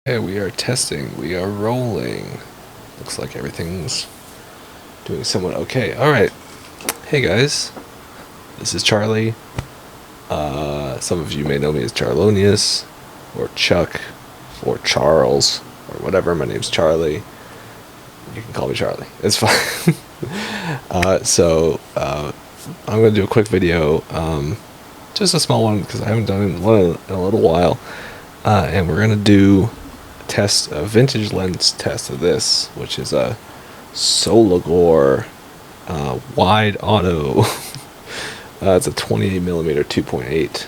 Okay, we are testing. We are rolling. Looks like everything's doing somewhat okay. Alright. Hey guys. This is Charlie. Some of you may know me as Charlonius, or Chuck, or Charles, or whatever. My name's Charlie. You can call me Charlie. It's fine. I'm going to do a quick video. Just a small one because I haven't done one in a little while. And we're going to do a vintage lens test of this, which is a Soligor wide auto. It's a 28mm 2.8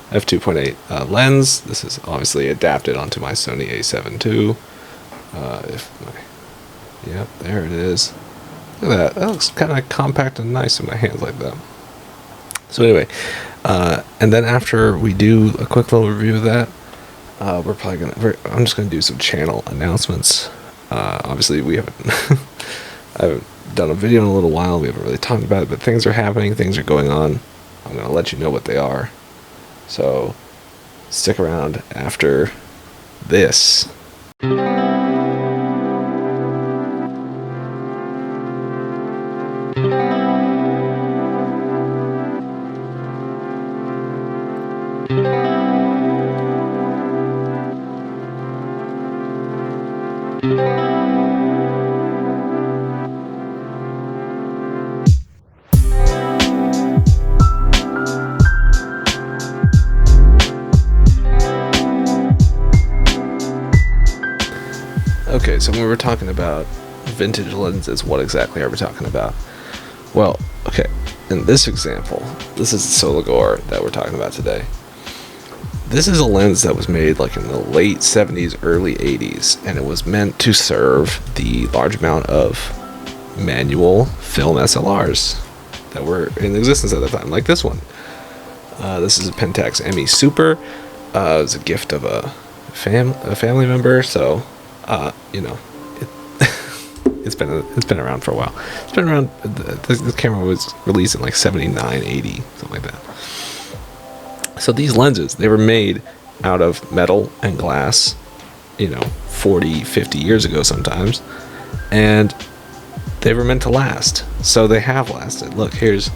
f2.8 lens. This is obviously adapted onto my Sony a7 II. Yep, there it is. Look at that. That looks kind of compact and nice in my hands like that. So anyway, and then after we do a quick little review of that, I'm just gonna do some channel announcements. Obviously, we haven't I haven't done a video in a little while. We haven't really talked about it, but things are happening. Things are going on. I'm gonna let you know what they are. So stick around after this. Okay, so when we're talking about vintage lenses, what exactly are we talking about? Well, okay, in this example, this is the Soligor that we're talking about today. This is a lens that was made like in the late 70s, early 80s, and it was meant to serve the large amount of manual film SLRs that were in existence at the time, like this one. This is a Pentax ME Super. It was a gift of a family member, so it's been around for a while. It's been around. The camera was released in like 79, 80, something like that. So these lenses, they were made out of metal and glass, 40, 50 years ago sometimes, and they were meant to last. So they have lasted. Look, this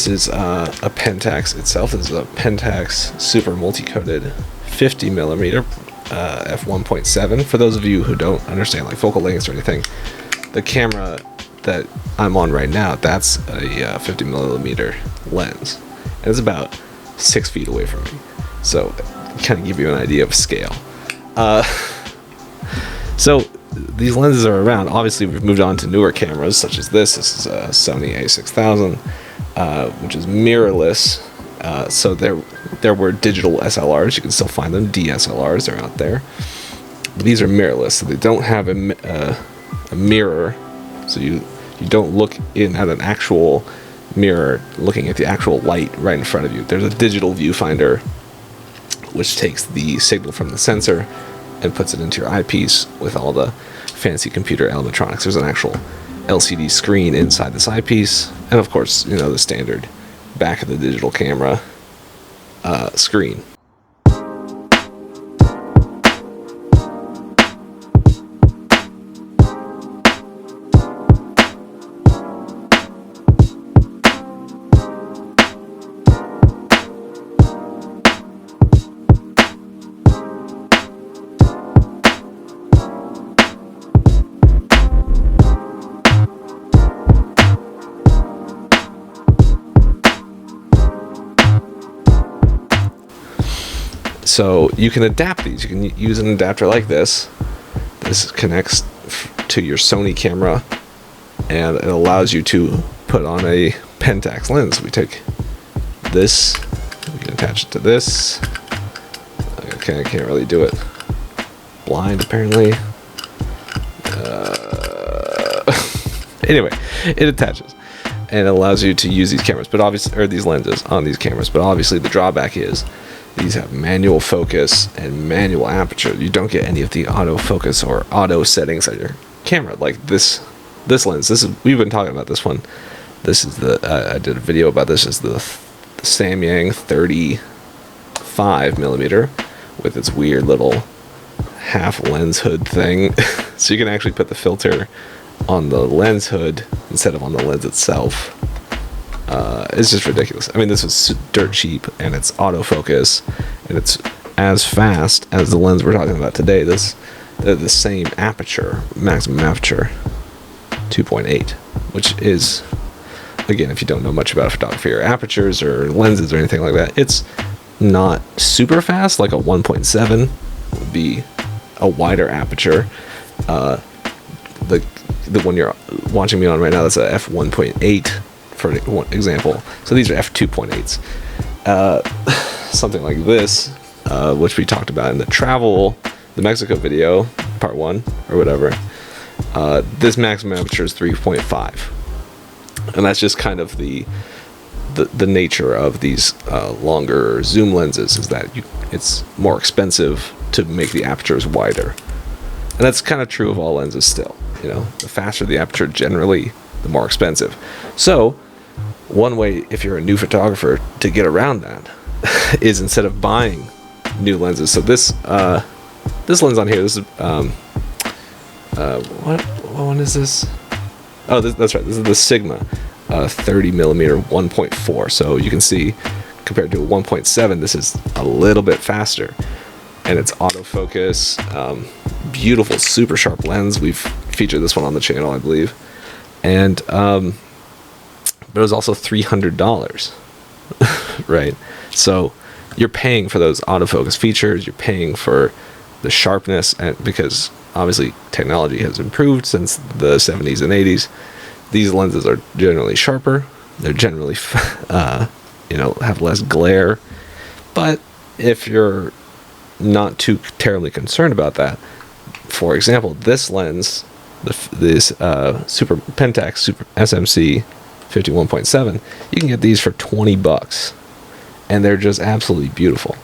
is a Pentax itself. This is a Pentax Super Multi-Coated 50mm f1.7. For those of you who don't understand like focal lengths or anything, the camera that I'm on right now, that's a 50mm lens, and it's about 6 feet away from me, so kind of give you an idea of scale. So these lenses are around. Obviously, we've moved on to newer cameras such as this. This is a Sony a6000, which is mirrorless. So there were digital SLRs. You can still find them. DSLRs are out there. But these are mirrorless, so they don't have a mirror. So you don't look in at an actual mirror looking at the actual light right in front of you. There's a digital viewfinder which takes the signal from the sensor and puts it into your eyepiece with all the fancy computer animatronics. There's an actual LCD screen inside this eyepiece, and of course, the standard back of the digital camera screen. So you can adapt these. You can use an adapter like this. This connects to your Sony camera, and it allows you to put on a Pentax lens. We take this, we can attach it to this. Okay, I can't really do it. Blind, apparently. Anyway, it attaches, and it allows you to use these cameras, these lenses on these cameras. But obviously, the drawback is these have manual focus and manual aperture. You don't get any of the autofocus or auto settings on your camera like this lens. We've been talking about this one. This is I did a video about this. Is the Samyang 35mm with its weird little half lens hood thing. So you can actually put the filter on the lens hood instead of on the lens itself. It's just ridiculous. I mean, this is dirt cheap, and it's autofocus, and it's as fast as the lens we're talking about today. The same aperture, maximum aperture, 2.8, which is, again, if you don't know much about photography or apertures or lenses or anything like that, it's not super fast. Like a 1.7 would be a wider aperture. The one you're watching me on right now, that's a f1.8 for example. So these are f2.8s. Something like this, which we talked about in the Mexico video, part 1 or whatever. This maximum aperture is 3.5, and that's just kind of the nature of these longer zoom lenses, is that it's more expensive to make the apertures wider, and that's kind of true of all lenses still. The faster the aperture, generally, the more expensive. So one way, if you're a new photographer, to get around that is, instead of buying new lenses. So this lens on here, this is what one is this? Oh, that's right. This is the Sigma 30mm 1.4. So you can see, compared to a 1.7, this is a little bit faster, and it's autofocus. Beautiful, super sharp lens. We've featured this one on the channel, I believe, and but it was also $300, right? So you're paying for those autofocus features. You're paying for the sharpness, and because obviously technology has improved since the 70s and 80s, these lenses are generally sharper. They're generally have less glare. But if you're not too terribly concerned about that, for example, this lens, this Super Pentax Super SMC 51.7, you can get these for $20, and they're just absolutely beautiful.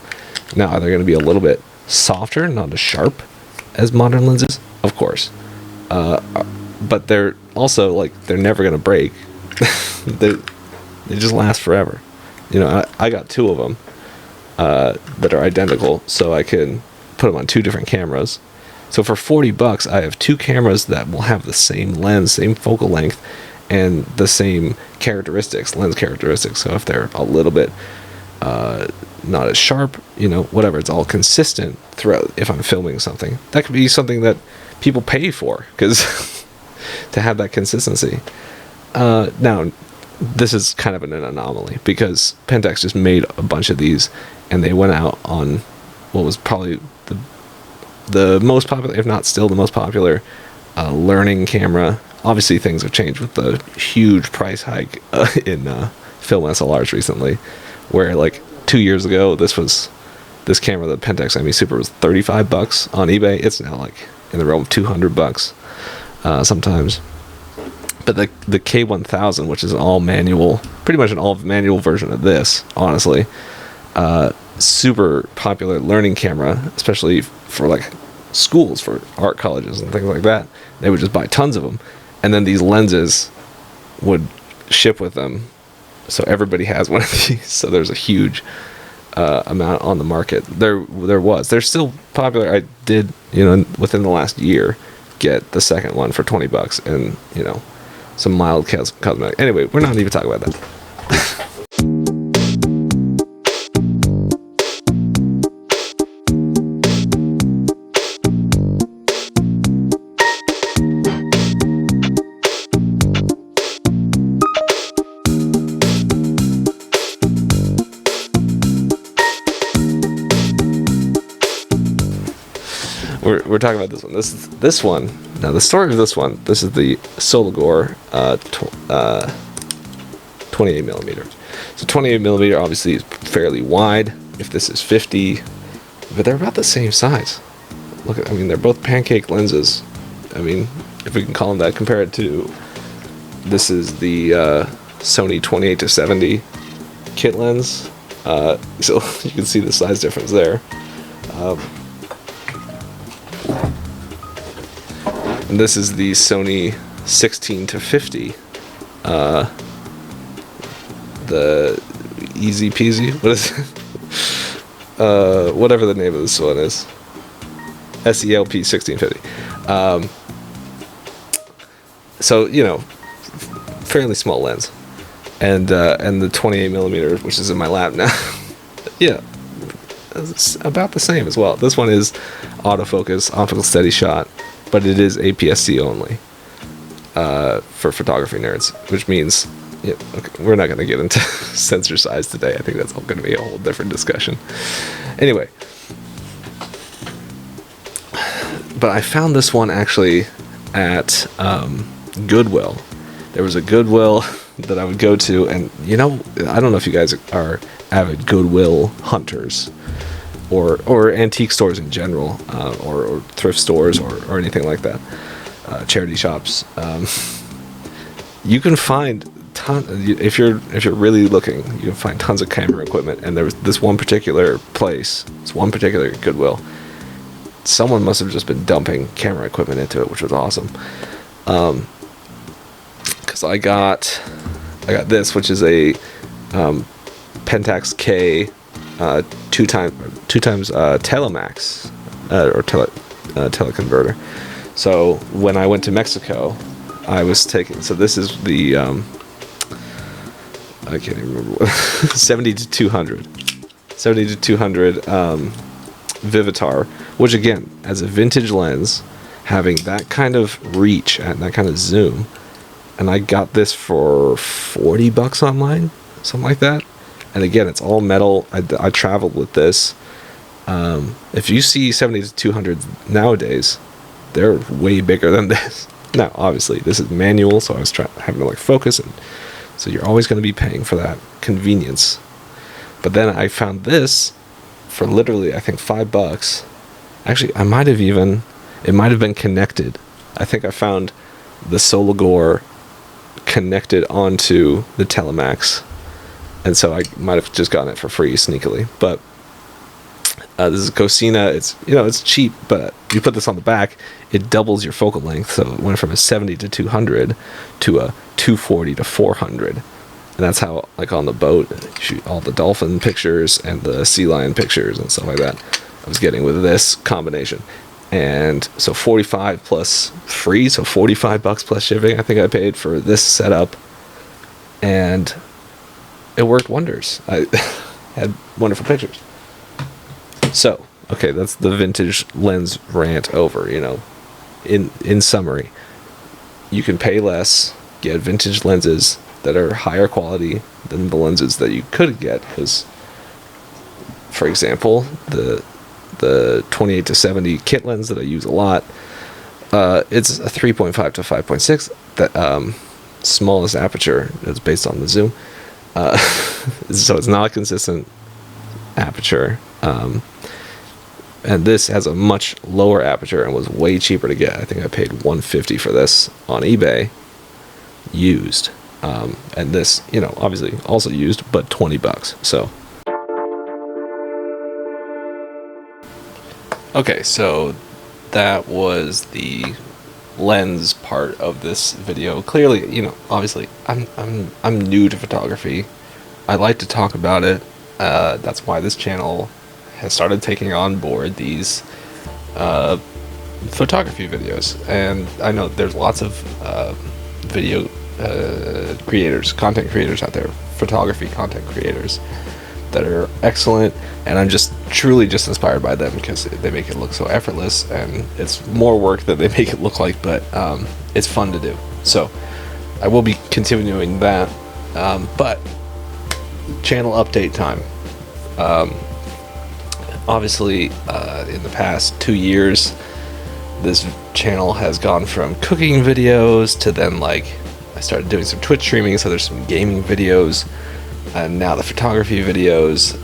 Now, are they going to be a little bit softer, not as sharp as modern lenses? Of course, but they're also they're never going to break. they just last forever. I got 2 of them that are identical, so I can put them on 2 different cameras. So for $40, I have 2 cameras that will have the same lens, same focal length, and the same lens characteristics. So if they're a little bit not as sharp, whatever, it's all consistent throughout. If I'm filming something, that could be something that people pay for, because to have that consistency. Now, this is kind of an anomaly, because Pentax just made a bunch of these, and they went out on what was probably the most popular, if not still the most popular, learning camera. Obviously, things have changed with the huge price hike in film SLRs recently, where 2 years ago, this this camera, the Pentax ME Super, was $35 on eBay. It's now like in the realm of $200 sometimes. But the K1000, which is an all manual, pretty much an all manual version of this, honestly, super popular learning camera, especially for like schools, for art colleges and things like that. They would just buy tons of them, and then these lenses would ship with them. So everybody has one of these. So there's a huge amount on the market. They're still popular. I did, within the last year, get the second one for $20, and some mild cosmetic. Anyway, we're not even talking about that. We're talking about this one. This one. Now, the story of this one. This is the Soligor 28mm. So 28mm obviously is fairly wide. If this is 50, but they're about the same size. They're both pancake lenses. If we can call them that. Compared to, this is the Sony 28-70 kit lens. So you can see the size difference there. And this is the Sony 16-50, the Easy Peasy. What is it? Whatever the name of this one is. SELP 1650. So, you know, fairly small lens. And the 28mm, which is in my lap now, yeah, it's about the same as well. This one is autofocus, optical steady shot, but it is APS-C only for photography nerds, which means, yeah, okay, we're not going to get into sensor size today. I think that's all going to be a whole different discussion. Anyway, but I found this one actually at Goodwill. There was a Goodwill that I would go to, and you know, I don't know if you guys are avid Goodwill hunters, or antique stores in general, or thrift stores, or anything like that, charity shops. You can find if you're really looking, you can find tons of camera equipment. And there was this one particular place, this one particular Goodwill. Someone must have just been dumping camera equipment into it, which was awesome. Because I got this, which is a Pentax K 2x telemax or teleconverter. So when I went to Mexico, I was taking. So this is the I can't even remember what 70 to 200 Vivitar, which again, as a vintage lens, having that kind of reach and that kind of zoom. And I got this for $40 online, something like that. And again, it's all metal. I traveled with this. If you see 70 to 200 nowadays, they're way bigger than this. Now, obviously, this is manual, so I was having to like focus, and so you're always going to be paying for that convenience. But then I found this for literally, I think, $5. Actually, it might have been connected. I think I found the Soligor connected onto the Telemax, and so I might have just gotten it for free sneakily. But this is Cosina. It's cheap, but you put this on the back, it doubles your focal length. So it went from a 70 to 200 to a 240 to 400, and that's how, like, on the boat, you shoot all the dolphin pictures and the sea lion pictures and stuff like that I was getting with this combination. And so 45 plus free, so $45 plus shipping, I think I paid for this setup, and it worked wonders. I had wonderful pictures. So, okay, that's the vintage lens rant over. You know, in summary, you can pay less, get vintage lenses that are higher quality than the lenses that you could get, because, for example, the 28 to 70 kit lens that I use a lot, it's a 3.5 to 5.6, that smallest aperture is based on the zoom, so it's not a consistent aperture, and this has a much lower aperture and was way cheaper to get. I think I paid $150 for this on eBay used, and this, you know, obviously also used, but $20. So okay, so that was the lens part of this video. Clearly, you know, obviously, I'm new to photography. I like to talk about it. That's why this channel has started taking on board these photography videos. And I know there's lots of video creators, content creators out there, photography content creators that are excellent, and I'm just truly just inspired by them because they make it look so effortless, and it's more work than they make it look like, but it's fun to do. So I will be continuing that, but channel update time. Obviously, in the past 2 years, this channel has gone from cooking videos to then, like, I started doing some Twitch streaming, so there's some gaming videos, and now the photography videos,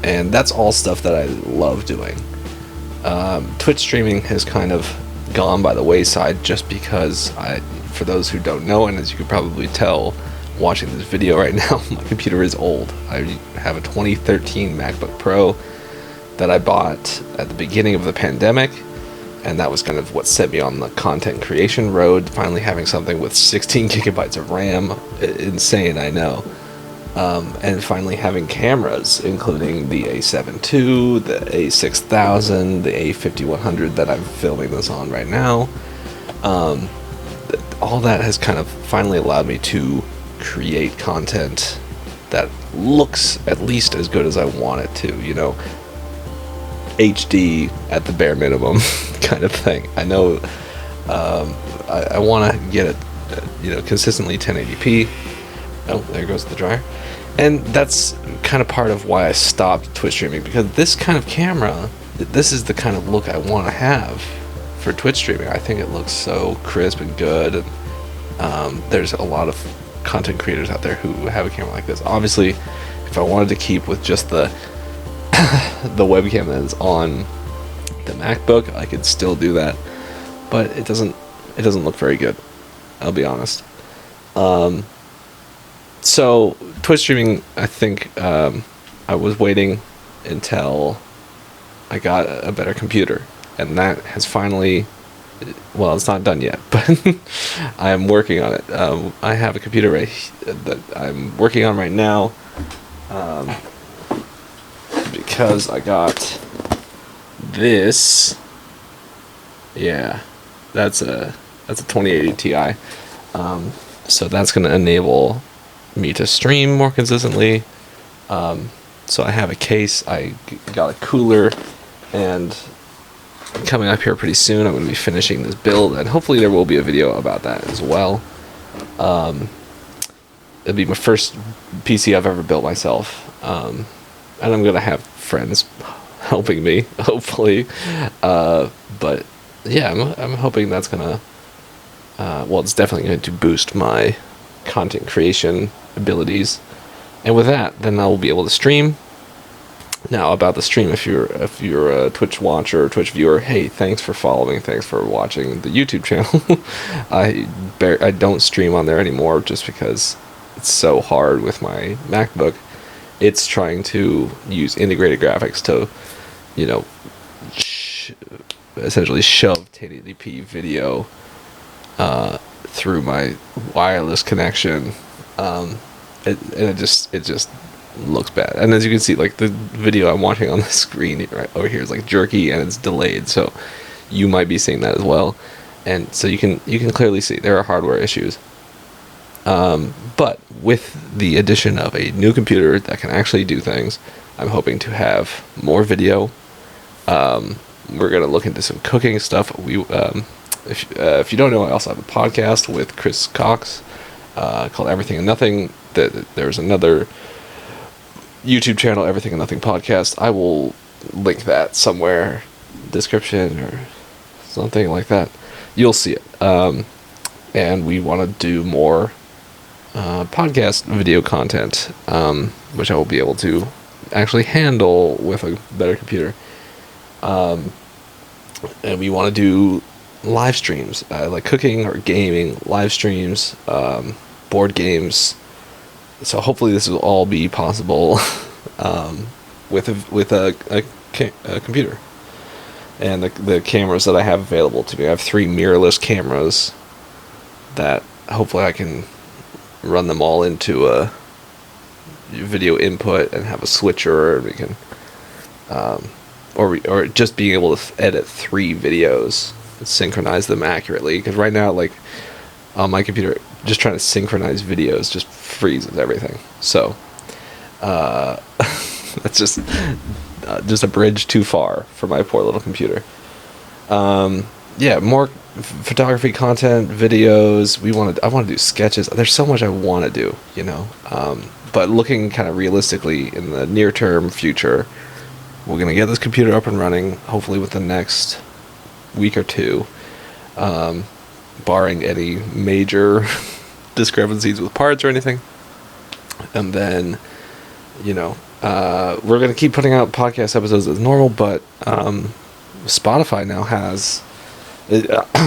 and that's all stuff that I love doing. Twitch streaming has kind of gone by the wayside just because for those who don't know, and as you could probably tell watching this video right now, my computer is old. I have a 2013 MacBook Pro that I bought at the beginning of the pandemic, and that was kind of what set me on the content creation road, finally having something with 16 gigabytes of RAM. Insane, I know. And finally having cameras, including the A7 II, the A6000, the A5100 that I'm filming this on right now. All that has kind of finally allowed me to create content that looks at least as good as I want it to, you know, HD at the bare minimum kind of thing. I know I want to get it, you know, consistently 1080p. Oh, there goes the dryer. And that's kind of part of why I stopped Twitch streaming, because this kind of camera, this is the kind of look I want to have for Twitch streaming. I think it looks so crisp and good, and there's a lot of content creators out there who have a camera like this. Obviously, if I wanted to keep with just the the webcam that is on the MacBook, I could still do that, but it doesn't look very good, I'll be honest. So Twitch streaming, I think I was waiting until I got a better computer, and that has finally, well, it's not done yet, but I am working on it. I have a computer that I'm working on right now, because I got this. Yeah, that's a 2080 Ti. So that's going to enable me to stream more consistently. So I have a case, I got a cooler, and coming up here pretty soon I'm going to be finishing this build, and hopefully there will be a video about that as well. It'll be my first PC I've ever built myself, and I'm going to have friends helping me, hopefully. But yeah, I'm hoping that's going to, well, it's definitely going to boost my content creation abilities, and with that, then I'll be able to stream. Now, about the stream, if you're a Twitch watcher or Twitch viewer, hey, thanks for following, thanks for watching the YouTube channel. I don't stream on there anymore just because it's so hard with my MacBook. It's trying to use integrated graphics to, you know, essentially shove 1080p video through my wireless connection, it just looks bad. And as you can see, like, the video I'm watching on the screen right over here is like jerky and it's delayed, so you might be seeing that as well. And so you can clearly see there are hardware issues. But with the addition of a new computer that can actually do things, I'm hoping to have more video. We're gonna look into some cooking stuff. If you don't know, I also have a podcast with Chris Cox called Everything and Nothing. There's another YouTube channel, Everything and Nothing Podcast. I will link that somewhere, description or something like that. You'll see it. And we want to do more podcast video content, which I will be able to actually handle with a better computer. And we want to do live streams, like cooking or gaming, live streams, board games. So hopefully this will all be possible with a computer. And the cameras that I have available to me, I have 3 mirrorless cameras that hopefully I can run them all into a video input and have a switcher, and we can or just being able to edit 3 videos and synchronize them accurately, because right now, like, on my computer, just trying to synchronize videos just freezes everything. So that's just a bridge too far for my poor little computer. Yeah, more photography content, videos. I want to do sketches. There's so much I want to do, you know. But looking kind of realistically in the near term future, we're gonna get this computer up and running, hopefully within the next week or 2, barring any major discrepancies with parts or anything. And then, you know, we're gonna keep putting out podcast episodes as normal, but Spotify now has, I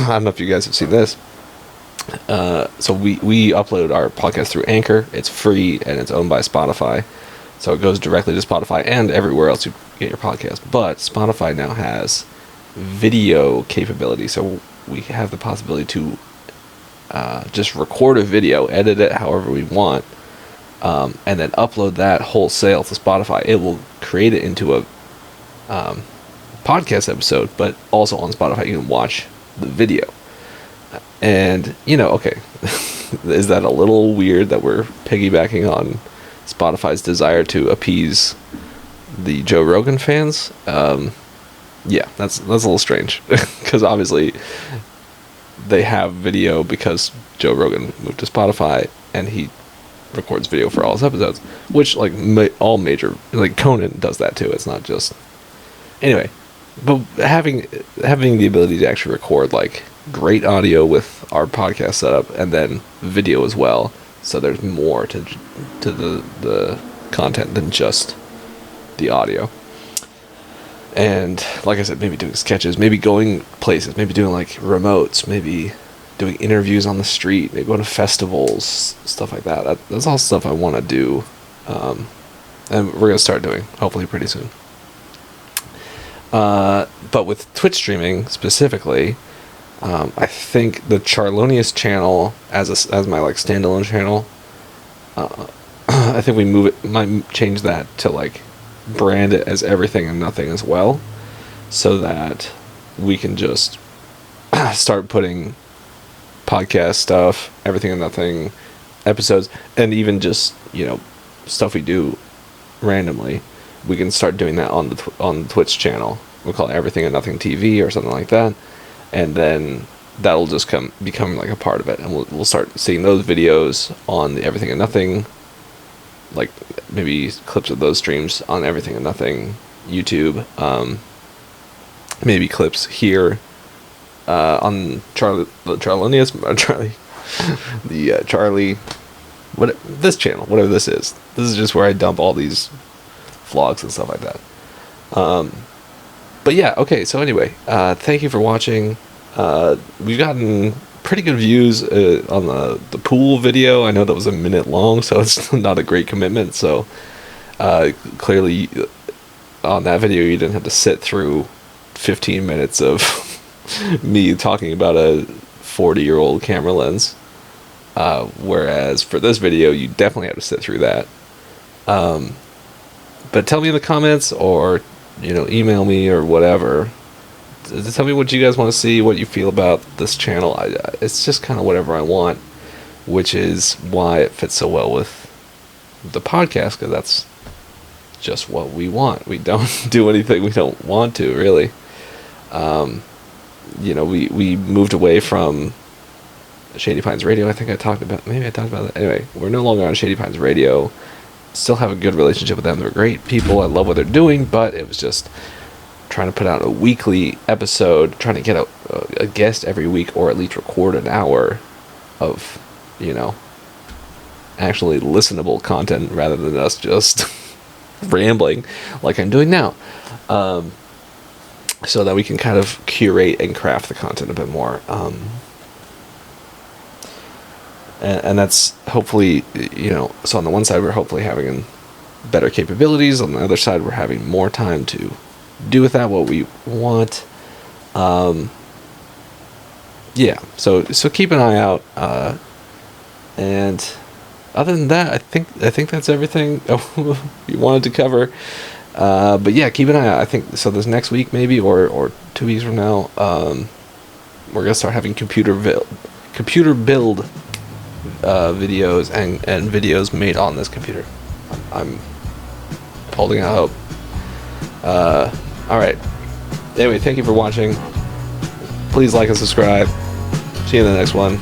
don't know if you guys have seen this, so we upload our podcast through Anchor. It's free and it's owned by Spotify, so it goes directly to Spotify and everywhere else you get your podcast. But Spotify now has video capability, so we have the possibility to just record a video, edit it however we want, and then upload that wholesale to Spotify, it will create it into a podcast episode, but also on Spotify you can watch the video. And okay, is that a little weird that we're piggybacking on Spotify's desire to appease the Joe Rogan fans? Yeah, that's a little strange, because obviously they have video because Joe Rogan moved to Spotify and he records video for all his episodes, which like all major, like Conan does that too. It's not just anyway, but having the ability to actually record like great audio with our podcast setup and then video as well, so there's more to the content than just the audio. And like I said, maybe doing sketches, maybe going places, maybe doing like remotes, maybe doing interviews on the street, maybe going to festivals, stuff like that. That's all stuff I want to do, and we're gonna start doing hopefully pretty soon. But with Twitch streaming specifically, I think the Charlonius channel as my like standalone channel, I think we might change that to like brand it as Everything and Nothing as well, so that we can just start putting podcast stuff, Everything and Nothing episodes, and even just stuff we do randomly. We can start doing that on the Twitch channel. We'll call it Everything and Nothing TV or something like that, and then that'll just become like a part of it, and we'll start seeing those videos on the Everything and Nothing, like maybe clips of those streams on Everything and Nothing YouTube, maybe clips here on Charlie, this channel, whatever this is. This is just where I dump all these vlogs and stuff like that. But yeah, okay, so anyway, thank you for watching. We've gotten pretty good views on the pool video. I know that was a minute long, so it's not a great commitment. So clearly on that video you didn't have to sit through 15 minutes of me talking about a 40-year-old camera lens, whereas for this video you definitely have to sit through that. But tell me in the comments, or email me or whatever. Tell me what you guys want to see, what you feel about this channel. It's just kind of whatever I want, which is why it fits so well with the podcast, because that's just what we want. We don't do anything we don't want to, really. We moved away from Shady Pines Radio. I think I talked about that. Anyway, we're no longer on Shady Pines Radio. Still have a good relationship with them. They're great people. I love what they're doing, but it was just trying to put out a weekly episode, trying to get a guest every week, or at least record an hour of, actually listenable content rather than us just rambling like I'm doing now. So that we can kind of curate and craft the content a bit more. And that's hopefully, so on the one side we're hopefully having better capabilities, on the other side we're having more time to do with that what we want. Yeah, so keep an eye out, and other than that, I think that's everything we wanted to cover. But yeah, keep an eye out. I think so this next week maybe, or 2 weeks from now, we're gonna start having computer build videos and videos made on this computer. I'm holding out hope. Alright, anyway, thank you for watching. Please like and subscribe. See you in the next one.